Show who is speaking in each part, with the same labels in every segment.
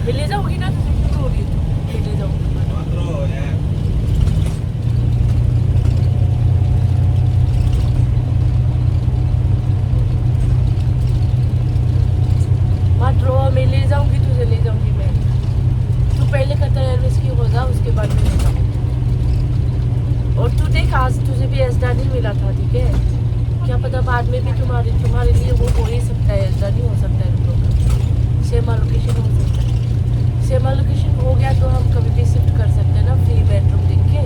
Speaker 1: मैं ले जाऊंगी ना, तुझे क्यों रो रही है? ले जाऊंगी।
Speaker 2: मत रो यार।
Speaker 1: मत रो, मैं ले जाऊंगी, तुझे ले जाऊंगी मैं। तू पहले कतर एयरवेज की हो जा, उसके बाद मैं ले जाऊंगी। और तू देख, आज तुझे भी एसडा नहीं मिला था, ठीक है? क्या पता बाद में भी तुम्हारे लिए वो हो ही सकता है, एसडा नहीं हो सकता है तुम लोग का। सेम लोकेशन हो सकता है। सेम लोकेशन हो गया तो हम कभी भी शिफ्ट कर सकते हैं ना, फ्री बेडरूम देख के।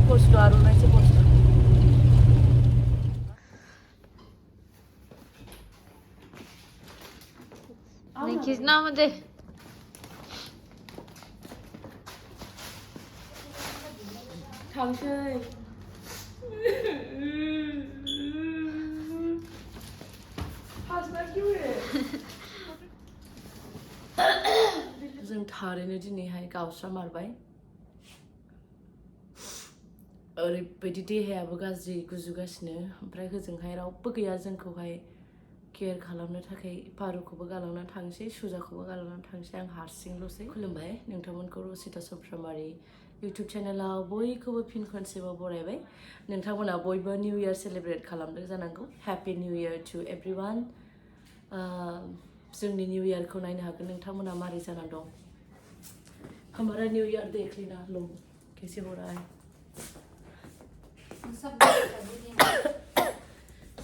Speaker 1: पोस्ट आरो मैं से पोस्ट
Speaker 3: नहीं खींचना मुझे।
Speaker 1: 당신 하지마 키우래. जों थारैनो दिनैहाय गावस्रामारबाय। ओरैबायदि देहायाबो गाज्रि गुजुगासिनो, ओमफ्राय होजोंहाय रावबो गैया जोंखौहाय केयार खालामनो थाखाय। पारुखौबो गालांना थांसै, सुजाखौबो गालांना थांसै, आं हारसिंल'सै। खुलुमबाय नोंथांमोनखौ रसिता सुमफ्रामारि इउटुब चेनेलाव बयखौबो फिन खनसेबाव बरायबाय। नोंथांमोना बयबो निउ इयार सेलेब्रेट खालामदों जानांगौ। Happy new year to everyone. जोंनि निउ इयारखौ नायनो हागोन नोंथांमोना मारै जाना दं। हमारा न्यू ईयर देख लेना लोग कैसे हो रहा है।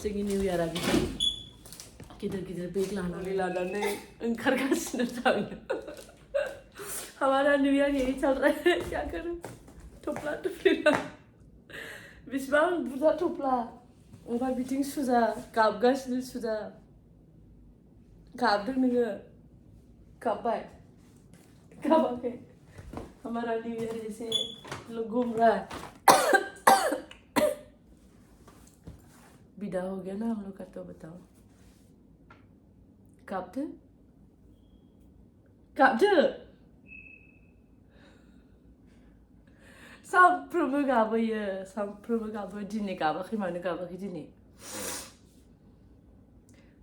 Speaker 1: जोंनि न्यू इयारा बिदि गिदिर गिदिर बेग लानानै ओंखारगासिनो थाङो। हमारा न्यू ईयर यही चल रहा है, क्या करूं। थफ्ला थफ्लि बेसेबां बुरजा थफ्ला। ओमफ्राय बिथिं सुजा गाबगासिनो। सुजा गाबदों नोङो? गाबबाय? गाबाखै? हमारा न्यू ईयर ऐसे लोग घूम रहा है। विदा हो गया ना हम लोग का, तो बताओ गाबदो गाबदो। सानफ्रोमबो गाबोयो, सानफ्रोमबो गाबो। दिनै गाबाखै, मानो गाबाखै दिनै?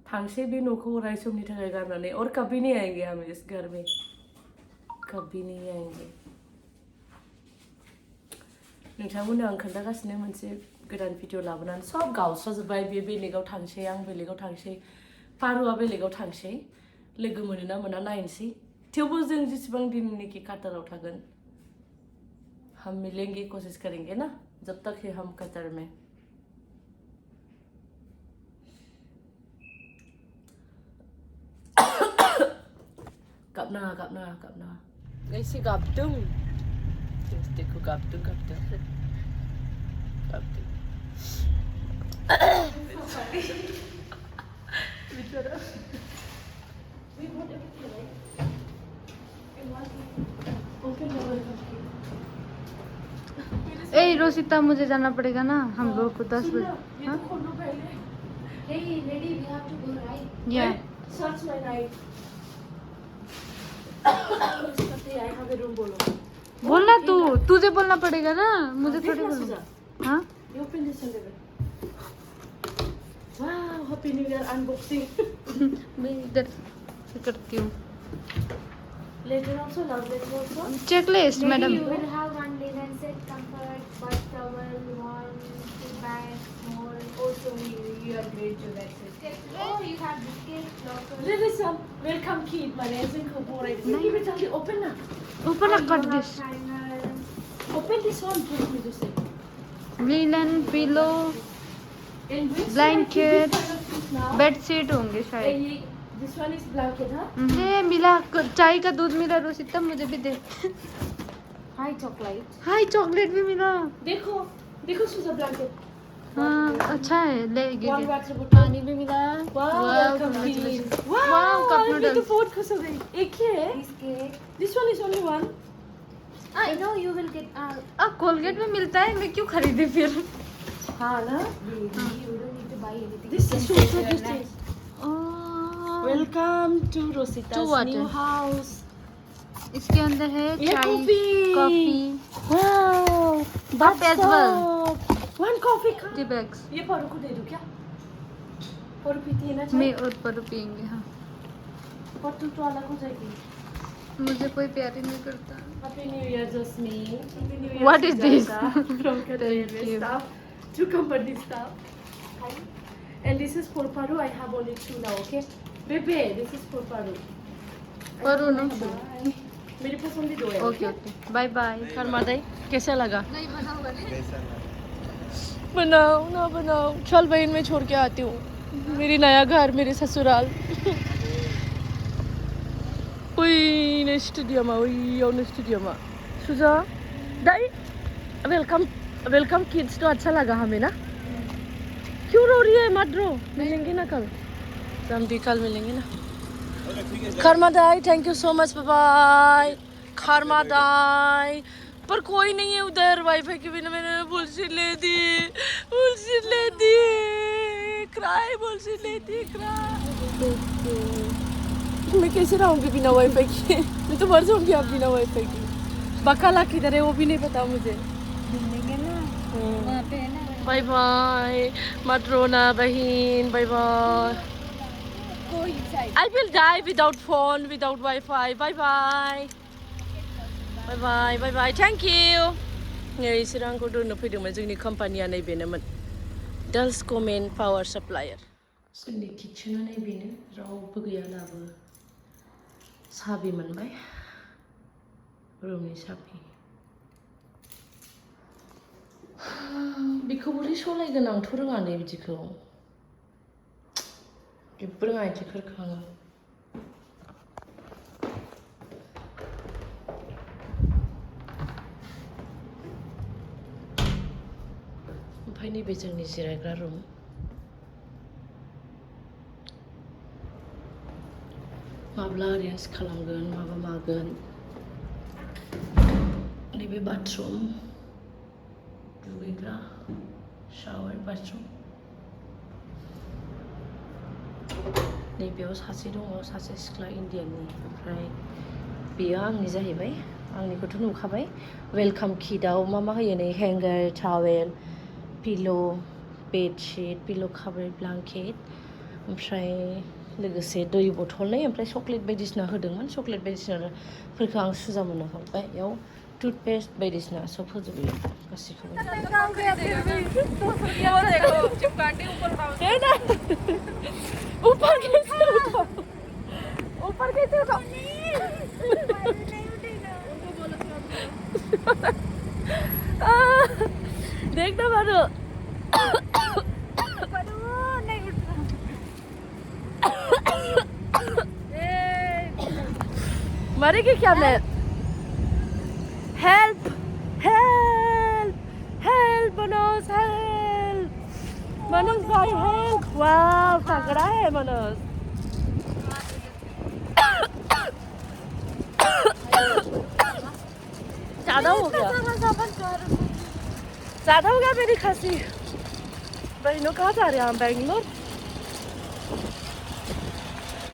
Speaker 1: थांसै बे न'खौ अराय समनि थाखाय गारनानै। और कभी नहीं आएंगे हम इस घर में, कभी नहीं आएंगे। नोंथांमोननो आं खोन्थागासिनो मोनसे गोदान भिडिअ लाबोनानै सब गावस्राजोब्बाय। बे बेलेगाव थांसै, आं बेलेगाव थांसै, पारुआ बेलेगाव थांसै। लोगो मोनो ना मोना नायनोसै। थेवबो जों जेसेबां दिननिखि काटाराव थागोन हम मिलेंगे, कोशिश करेंगे ना, जब तक है हम कतर में। गाबना गाबना गाबना ऐसे गाबदों। देखो गाबदों गाबदों गाबदों।
Speaker 3: ए रोसिता, मुझे जाना पड़ेगा ना, हम लोग को 10 बजे। हाँ या
Speaker 1: सर्च माय नाइट।
Speaker 3: बोलना तू, तुझे बोलना पड़ेगा ना, मुझे थोड़ी बोलना। हाँ
Speaker 1: वाह, हैप्पी न्यू ईयर अनबॉक्सिंग।
Speaker 3: मैं इधर से करती हूँ।
Speaker 1: Later also, love letter also.
Speaker 3: Checklist madam.
Speaker 4: You will have one linen set, comfort, bath towel, one bag, small.
Speaker 1: Also, you are great to that set.
Speaker 4: Oh, you have biscuits, locker.
Speaker 1: Listen, welcome kid. My name is Incorporated. Give it, open now.
Speaker 3: ऊपर ना कर this.
Speaker 4: Timer.
Speaker 1: Open this one, please, me just say.
Speaker 3: Linen, pillow,
Speaker 1: In which
Speaker 3: Blanket,
Speaker 1: kind of things now?
Speaker 3: Bedsheet होंगे शायद।
Speaker 1: This one is blanket, huh?
Speaker 3: ये मिला, चाय का दूध मिला रोसिता, मुझे भी दे।
Speaker 4: Hi, chocolate.
Speaker 3: हाय, चॉकलेट भी मिला।
Speaker 1: देखो, देखो सुजा blanket.
Speaker 3: हाँ अच्छा है, लेगी।
Speaker 1: One water bottle.
Speaker 3: पानी भी मिला।
Speaker 1: Wow, welcome kid. Wow,
Speaker 3: cup
Speaker 1: मैं
Speaker 3: noodles.
Speaker 1: तो बहुत खुश हो गई। एक ही है?
Speaker 4: Biscuit.
Speaker 1: This one is only one.
Speaker 4: I know you will get.
Speaker 3: Colgate में मिलता है, मैं क्यों खरीदी फिर?
Speaker 1: हाँ ना?
Speaker 4: You don't need to buy anything.
Speaker 1: This is so tasty. Welcome to
Speaker 3: To
Speaker 1: Rosita's
Speaker 3: what?
Speaker 1: new house.
Speaker 3: इसके अंदर है
Speaker 1: ये
Speaker 3: चाय,
Speaker 1: coffee.
Speaker 3: Coffee,
Speaker 1: Wow,
Speaker 3: But as well.
Speaker 1: bathtub. 1 coffee खा।
Speaker 3: जी बैग्स
Speaker 1: ये परू को दे दूं क्या? परू पीती है ना
Speaker 3: मैं
Speaker 1: चाय?
Speaker 3: और पर पियेंगे। हाँ
Speaker 1: पर तू तो अलग हो जाएगी।
Speaker 3: मुझे कोई प्यार ही नहीं करता।
Speaker 1: Happy New Year, Jasmine. Happy New Year,
Speaker 3: What is this?
Speaker 1: Sujata, from
Speaker 3: Thank
Speaker 1: railway
Speaker 3: you.
Speaker 1: staff to company staff. And this is for Paru. I have only 2 now, okay? Bebe, this is for Paru.
Speaker 3: Paru no.
Speaker 1: Bye. मेरे पास only 2 है।
Speaker 3: Okay okay bye bye.
Speaker 1: खरमादाई कैसा लगा?
Speaker 3: नहीं बनाऊंगा।
Speaker 1: बनाओ ना बनाओ, चल बहन मैं छोड़ के आती हूँ मेरी नया घर, मेरे ससुराल। उई ने स्टूडियोमा, उई ने स्टूडियोमा। सुजा दाई वेलकम वेलकम किड्स। तो अच्छा लगा हमें ना? क्यों रो रही है? मत रो, मिलेंगे ना कल। हम भी कल मिलेंगे ना। खरमादाई thank you so much, bye bye. खरमादाई पर कोई नहीं है उधर, वाईफाई के बिना मैंने बुलशिट ले दी, बुलशिट ले दी, क्राई बुलशिट ले दी, क्राई। मैं कैसे रहूँगी बिना वाईफाई के? मैं तो मर जाऊँगी आप बिना वाईफाई के। बकाला किधर है वो भी नहीं पता मुझे। बाय बाय, मत रोना बहन, bye bye. I will die without phone, without Wi-Fi. Bye bye. Bye bye, bye bye. Thank you. नै सिरांखौ दोननो फैदोंमोन जोंनि कम्पानिया नैबेनोमोन डाल्स कमेन पावार साप्लायर। जोंनि किचेना नैबेनो, रावबो गैया दाबो। साबि मोनबाय, रुमनि साबि। बेखौ बोरै सलायगोन आंथ' रोङा नै बिदिखौ। जेबो रोङा इदिफोरखौ आङो। ओमफ्राय नैबे जोंनि जिरायग्रा रुम। माब्ला एरेन्ज खालामगोन, माबा मागोन। नैबे बाथरुम, दुगैग्रा, शावर बाथरुम। नैबेयाव सासे दङ, सासे सिख्ला इण्डियाननि। ओमफ्राय बेयो आंनि जाहैबाय, आंनिखौथ' नुखाबाय। वेलकाम किटआव मा मा होयो नै हेंगार, टावेल, पिल', बेडशीट, पिल' कभार, ब्लांकेट, ओमफ्राय लोगोसे दै बथलनै, ओमफ्राय चक्लेट बायदिसिना होदोंमोन। चक्लेट बायदिसिनाफोरखौ आं सुजा मोननो हरबाय। बेयाव टुथपेस्ट बायदिसिना सब होजोबो गासैखौबो। ऊपर कैसे उठाओ? ऊपर कैसे उठाओ? देखना बारू। मरेगी क्या मैं? Help help help Manoj, help Manoj भाई, हेल्प। वाव तगड़ा है मनोज। ज्यादा हो गया, ज्यादा हो गया मेरी खांसी। बहनों कहाँ जा रहे हैं हम? बैंगलोर।